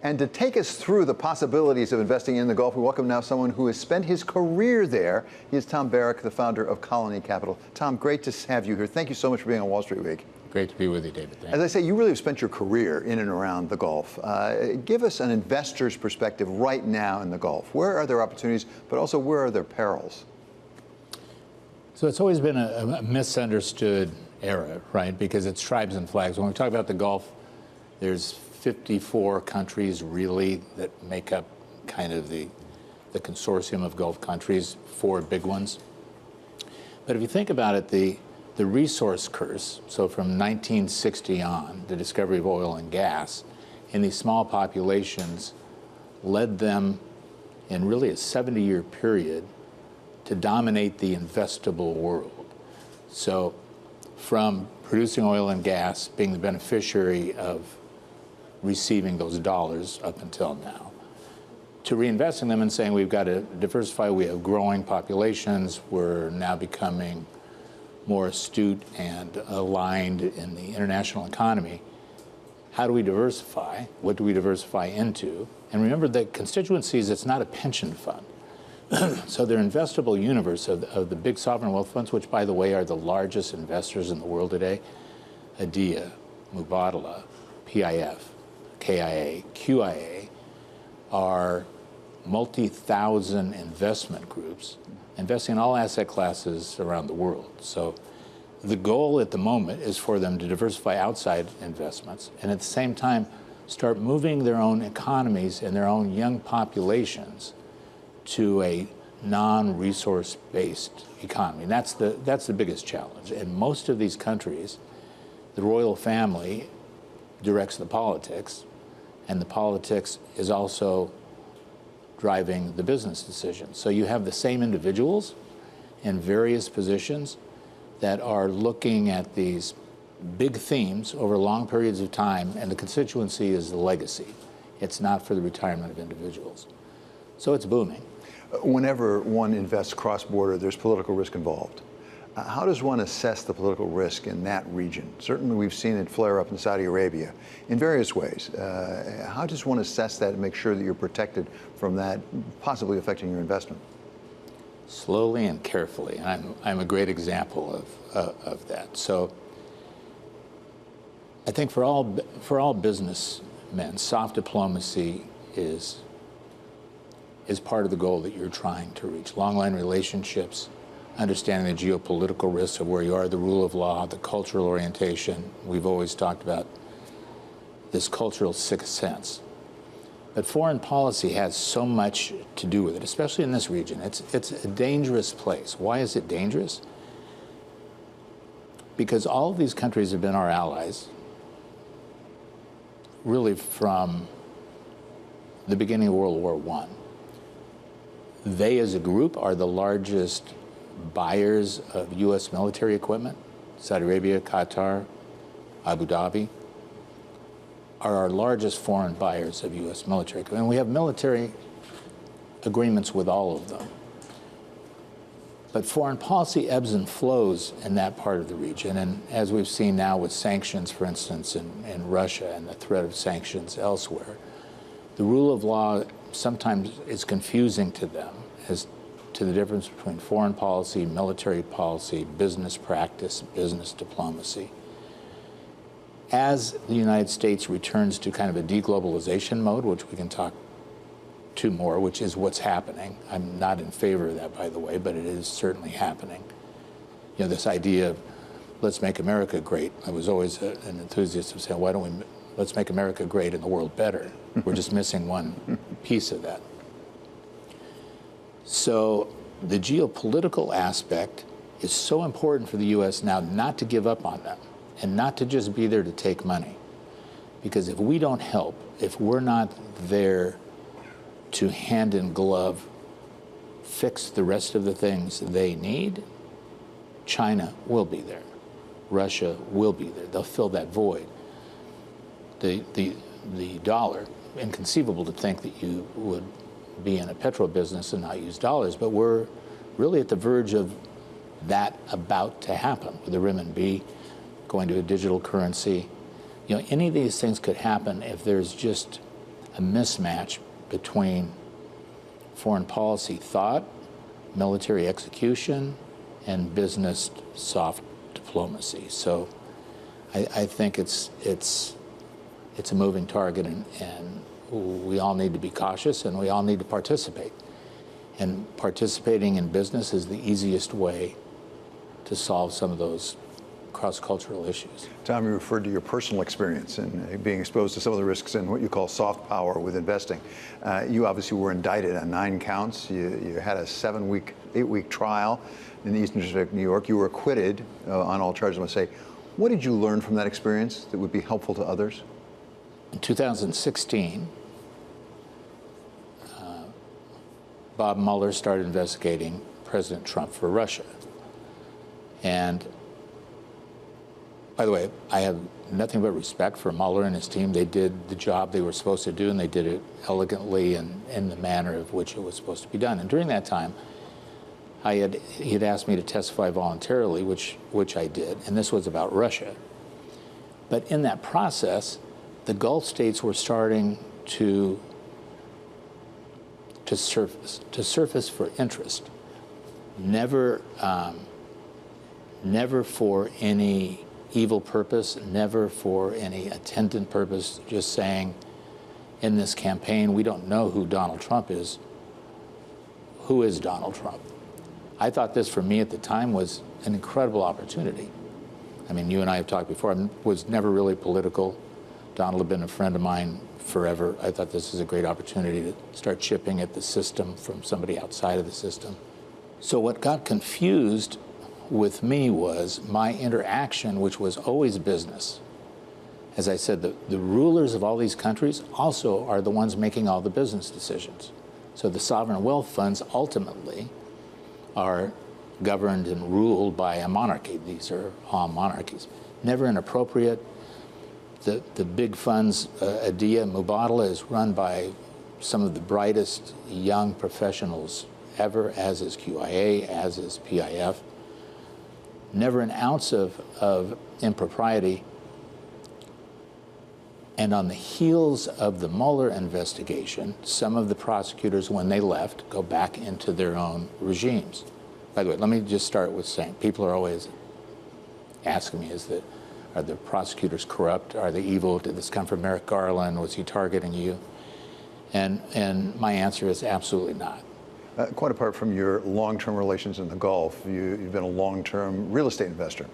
And to take us through the possibilities of investing in the Gulf, we welcome now someone who has spent his career there. He is Tom Barrack, the founder of Colony Capital. Tom, great to have you here. Thank you so much for being on Wall Street Week. Great to be with you, David. Thanks. As I say, you really have spent your career in and around the Gulf. Give us an investor's perspective right now in the Gulf. Where are there opportunities, but also where are there perils? So it's always been a misunderstood era, right? Because it's tribes and flags. When we talk about the Gulf, there's 54 countries really that make up kind of the consortium of Gulf countries, 4 big ones. But if you think about it, the resource curse, so from 1960 on, the discovery of oil and gas, in these small populations led them in really a 70-year period to dominate the investable world. So from producing oil and gas, being the beneficiary of receiving those dollars up until now, to reinvesting them and saying we've got to diversify, we have growing populations, we're now becoming more astute and aligned in the international economy. How do we diversify? What do we diversify into? And remember that constituencies, it's not a pension fund. So their investable universe of the big sovereign wealth funds, which by the way are the largest investors in the world today, ADIA, Mubadala, PIF, KIA, QIA, are multi-thousand investment groups investing in all asset classes around the world. So the goal at the moment is for them to diversify outside investments and at the same time start moving their own economies and their own young populations to a non-resource-based economy. And that's the biggest challenge. In most of these countries, the royal family directs the politics, and the politics is also driving the business decisions. So you have the same individuals in various positions that are looking at these big themes over long periods of time, and the constituency is the legacy. It's not for the retirement of individuals. So it's booming. Whenever one invests cross-border, there's political risk involved. How does one assess the political risk in that region? Certainly we've seen it flare up in Saudi Arabia in various ways. How does one assess that and make sure that you're protected from that possibly affecting your investment? Slowly and carefully. And I'm a great example of that. So I think for all businessmen, soft diplomacy is part of the goal that you're trying to reach. Long-line relationships, understanding the geopolitical risks of where you are, the rule of law, the cultural orientation. We've always talked about this cultural sixth sense. But foreign policy has so much to do with it, especially in this region. It's a dangerous place. Why is it dangerous? Because all of these countries have been our allies really from the beginning of World War I. They as a group are the largest buyers of U.S. military equipment. Saudi Arabia, Qatar, Abu Dhabi are our largest foreign buyers of U.S. military equipment. And we have military agreements with all of them. But foreign policy ebbs and flows in that part of the region. And as we've seen now with sanctions, for instance, in Russia and the threat of sanctions elsewhere, the rule of law sometimes is confusing to them as to the difference between foreign policy, military policy, business practice, business diplomacy. As the United States returns to kind of a deglobalization mode, which we can talk to more, which is what's happening. I'm not in favor of that, by the way, but it is certainly happening. You know, this idea of let's make America great. I was always an enthusiast of saying, why don't we, let's make America great and the world better. We're just missing one piece of that. So the geopolitical aspect is so important for the U.S. now not to give up on them and not to just be there to take money. Because if we don't help, if we're not there to hand in glove fix the rest of the things they need, China will be there. Russia will be there. They'll fill that void. The dollar, inconceivable to think that you would be in a petrol business and not use dollars, but we're really at the verge of that about to happen with the renminbi going to a digital currency. You know, any of these things could happen if there's just a mismatch between foreign policy thought, military execution, and business soft diplomacy. So I think it's a moving target, and we all need to be cautious, and we all need to participate. And participating in business is the easiest way to solve some of those cross-cultural issues. Tom, you referred to your personal experience and being exposed to some of the risks in what you call soft power with investing. You obviously were indicted on 9 counts. You had a 8-week trial in the Eastern District of New York. You were acquitted on all charges. I want to say, what did you learn from that experience that would be helpful to others? In 2016, Bob Mueller started investigating President Trump for Russia. And by the way, I have nothing but respect for Mueller and his team. They did the job they were supposed to do, and they did it elegantly and in the manner of which it was supposed to be done. And during that time, he had asked me to testify voluntarily, which I did, and this was about Russia. But in that process, the Gulf states were starting to surface for interest, never for any evil purpose, never for any attendant purpose, just saying, in this campaign, we don't know who Donald Trump is. Who is Donald Trump? I thought this, for me at the time, was an incredible opportunity. I mean, you and I have talked before. I was never really political. Donald had been a friend of mine forever. I thought this was a great opportunity to start chipping at the system from somebody outside of the system. So what got confused with me was my interaction, which was always business. As I said, the rulers of all these countries also are the ones making all the business decisions. So the sovereign wealth funds ultimately are governed and ruled by a monarchy. These are all monarchies. Never inappropriate. The big funds, Adia, Mubadala, is run by some of the brightest young professionals ever, as is QIA, as is PIF. Never an ounce of impropriety. And on the heels of the Mueller investigation, some of the prosecutors, when they left, go back into their own regimes. By the way, let me just start with saying, people are always asking me, are the prosecutors corrupt? Are they evil? Did this come from Merrick Garland? Was he targeting you? And my answer is absolutely not. Quite apart from your long-term relations in the Gulf, you've been a long-term real estate investor.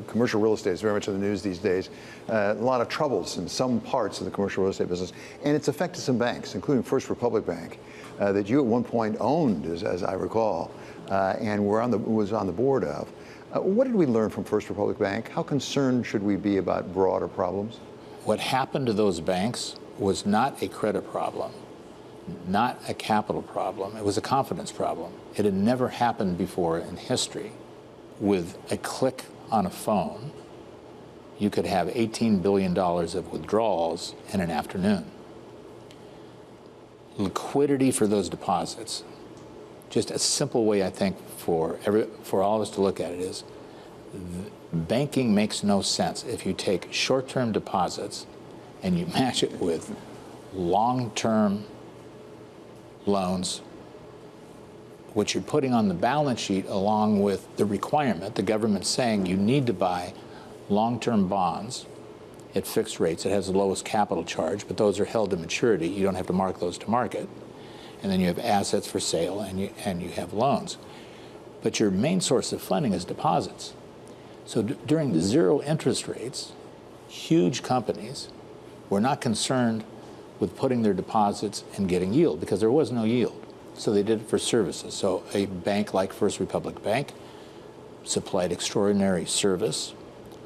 Commercial real estate is very much in the news these days. A lot of troubles in some parts of the commercial real estate business, and it's affected some banks, including First Republic Bank, that you at one point owned, as I recall, and was on the board of. What did we learn from First Republic Bank? How concerned should we be about broader problems? What happened to those banks was not a credit problem, not a capital problem. It was a confidence problem. It had never happened before in history. With a click on a phone, you could have $18 billion of withdrawals in an afternoon. Liquidity for those deposits, just a simple way, I think, for all of us to look at it is, banking makes no sense if you take short-term deposits and you match it with long-term loans, which you're putting on the balance sheet along with the requirement, the government saying you need to buy long-term bonds at fixed rates. It has the lowest capital charge, but those are held to maturity. You don't have to mark those to market. And then you have assets for sale, and you have loans. But your main source of funding is deposits. So during the zero interest rates, huge companies were not concerned with putting their deposits and getting yield, because there was no yield. So they did it for services. So a bank like First Republic Bank supplied extraordinary service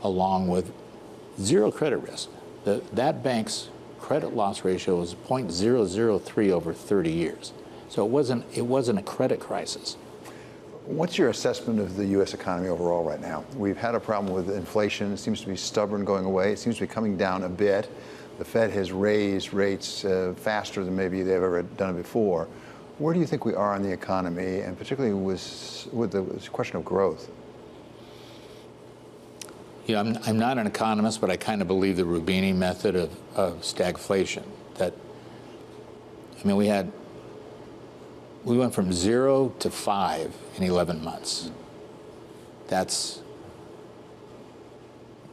along with zero credit risk. That bank's credit loss ratio was 0.003 over 30 years. So it wasn't a credit crisis. What's your assessment of the U.S. economy overall right now? We've had a problem with inflation. It seems to be stubborn going away. It seems to be coming down a bit. The Fed has raised rates faster than maybe they've ever done it before. Where do you think we are in the economy, and particularly with the question of growth? Yeah, I'm not an economist, but I kind of believe the Rubini method of stagflation, that I mean, we went from 0 to 5 in 11 months. That's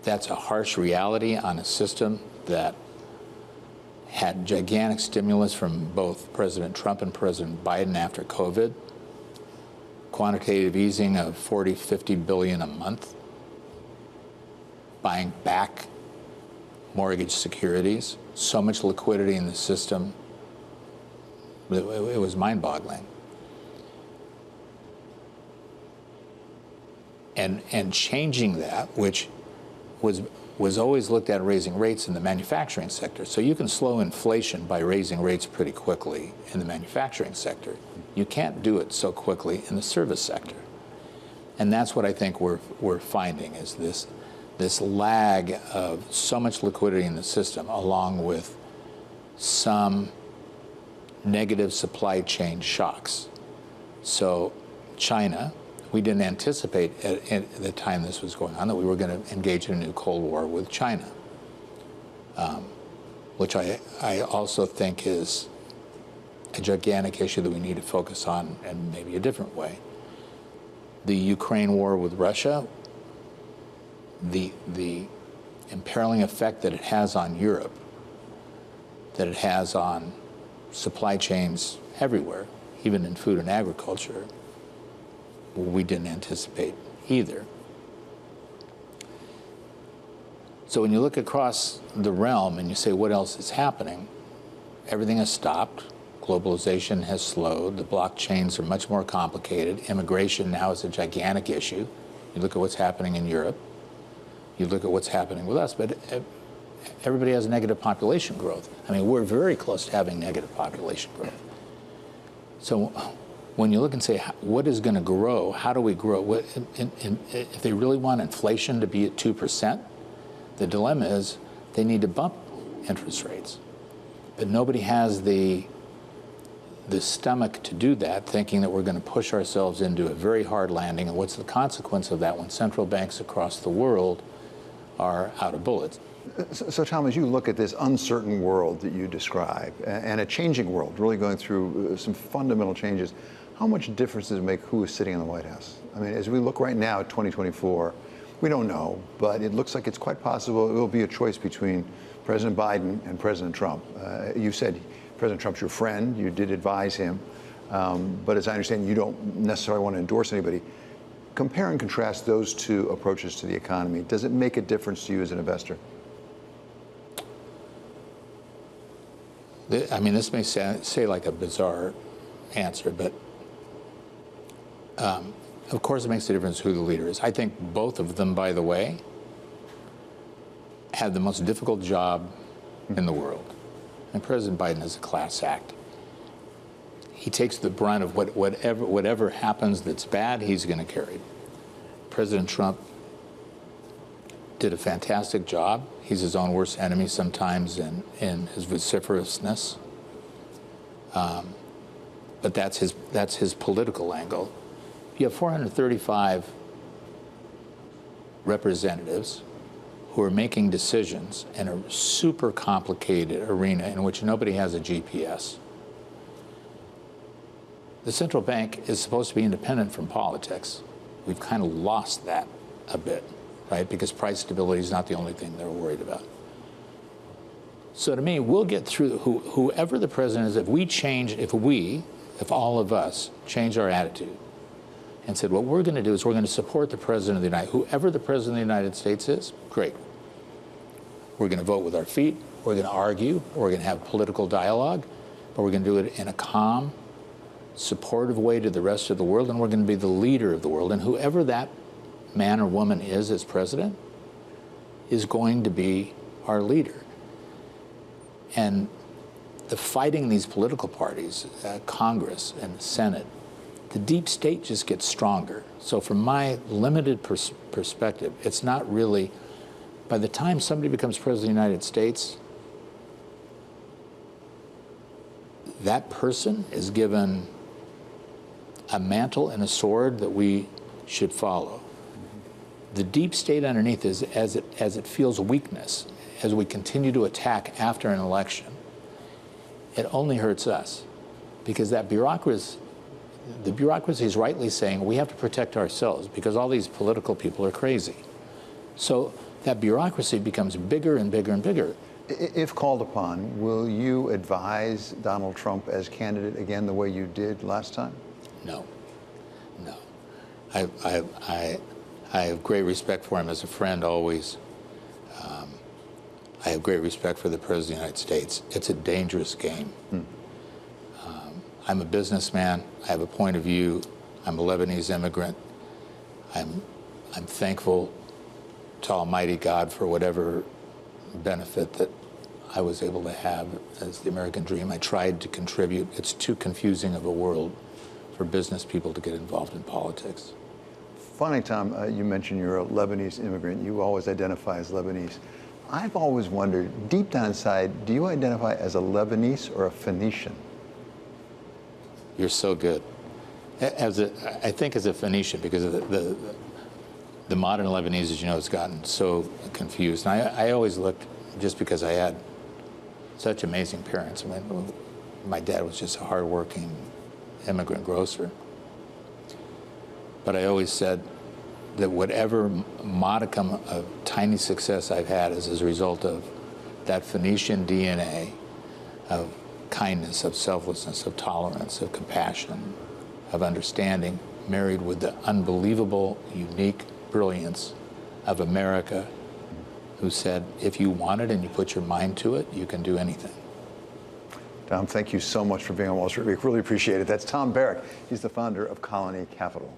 a harsh reality on a system that had gigantic stimulus from both President Trump and President Biden after COVID, quantitative easing of 40, 50 billion a month, buying back mortgage securities, so much liquidity in the system, it was mind-boggling. And changing that, which was always looked at raising rates in the manufacturing sector. So you can slow inflation by raising rates pretty quickly in the manufacturing sector. You can't do it so quickly in the service sector. And that's what I think we're finding is this lag of so much liquidity in the system along with some negative supply chain shocks. So China, we didn't anticipate at the time this was going on that we were going to engage in a new Cold War with China, which I also think is a gigantic issue that we need to focus on in maybe a different way. The Ukraine war with Russia, the imperiling effect that it has on Europe, that it has on supply chains everywhere, even in food and agriculture, we didn't anticipate either. So when you look across the realm and you say, what else is happening? Everything has stopped. Globalization has slowed. The blockchains are much more complicated. Immigration now is a gigantic issue. You look at what's happening in Europe. You look at what's happening with us. But everybody has negative population growth. I mean, we're very close to having negative population growth. So when you look and say, what is going to grow? How do we grow? If they really want inflation to be at 2%, the dilemma is they need to bump interest rates. But nobody has the stomach to do that, thinking that we're going to push ourselves into a very hard landing. And what's the consequence of that when central banks across the world are out of bullets? So Tom, as you look at this uncertain world that you describe, and a changing world, really going through some fundamental changes, how much difference does it make who is sitting in the White House? I mean, as we look right now at 2024, we don't know, but it looks like it's quite possible it will be a choice between President Biden and President Trump. You said President Trump's your friend, you did advise him, but as I understand, you don't necessarily want to endorse anybody. Compare and contrast those two approaches to the economy. Does it make a difference to you as an investor? I mean, this may say like a bizarre answer, but of course it makes a difference who the leader is. I think both of them, by the way, have the most difficult job in the world. And President Biden is a class act. He takes the brunt of whatever happens that's bad, he's going to carry. President Trump did a fantastic job. He's his own worst enemy sometimes in his vociferousness. But that's his political angle. You have 435 representatives who are making decisions in a super complicated arena in which nobody has a GPS. The central bank is supposed to be independent from politics. We've kind of lost that a bit, right? Because price stability is not the only thing they're worried about. So to me, we'll get through whoever the president is. If all of us change our attitude and said, what we're going to do is we're going to support the president of the United States. Whoever the president of the United States is, great. We're going to vote with our feet. We're going to argue. We're going to have political dialogue. But we're going to do it in a calm, supportive way to the rest of the world. And we're going to be the leader of the world. And whoever that man or woman is as president is going to be our leader. And the fighting these political parties, Congress and the Senate, the deep state just gets stronger. So from my limited perspective, it's not really, by the time somebody becomes president of the United States, that person is given a mantle and a sword that we should follow. The deep state underneath is, as it feels weakness, as we continue to attack after an election, it only hurts us, because the bureaucracy is rightly saying we have to protect ourselves because all these political people are crazy. So that bureaucracy becomes bigger and bigger and bigger. If called upon, will you advise Donald Trump as candidate again the way you did last time? No, no. I have great respect for him as a friend always. I have great respect for the President of the United States. It's a dangerous game. I'm a businessman. I have a point of view. I'm a Lebanese immigrant. I'm thankful to Almighty God for whatever benefit that I was able to have as the American dream. I tried to contribute. It's too confusing of a world for business people to get involved in politics. Funny, Tom, you mentioned you're a Lebanese immigrant. You always identify as Lebanese. I've always wondered, deep down inside, do you identify as a Lebanese or a Phoenician? You're so good. I think as a Phoenician, because of the modern Lebanese, as you know, has gotten so confused. And I always looked, just because I had such amazing parents. I mean, my dad was just a hardworking immigrant grocer. But I always said that whatever modicum of tiny success I've had is as a result of that Phoenician DNA of kindness, of selflessness, of tolerance, of compassion, of understanding, married with the unbelievable, unique brilliance of America, who said, if you want it and you put your mind to it, you can do anything. Tom, thank you so much for being on Wall Street Week. Really appreciate it. That's Tom Barrack. He's the founder of Colony Capital.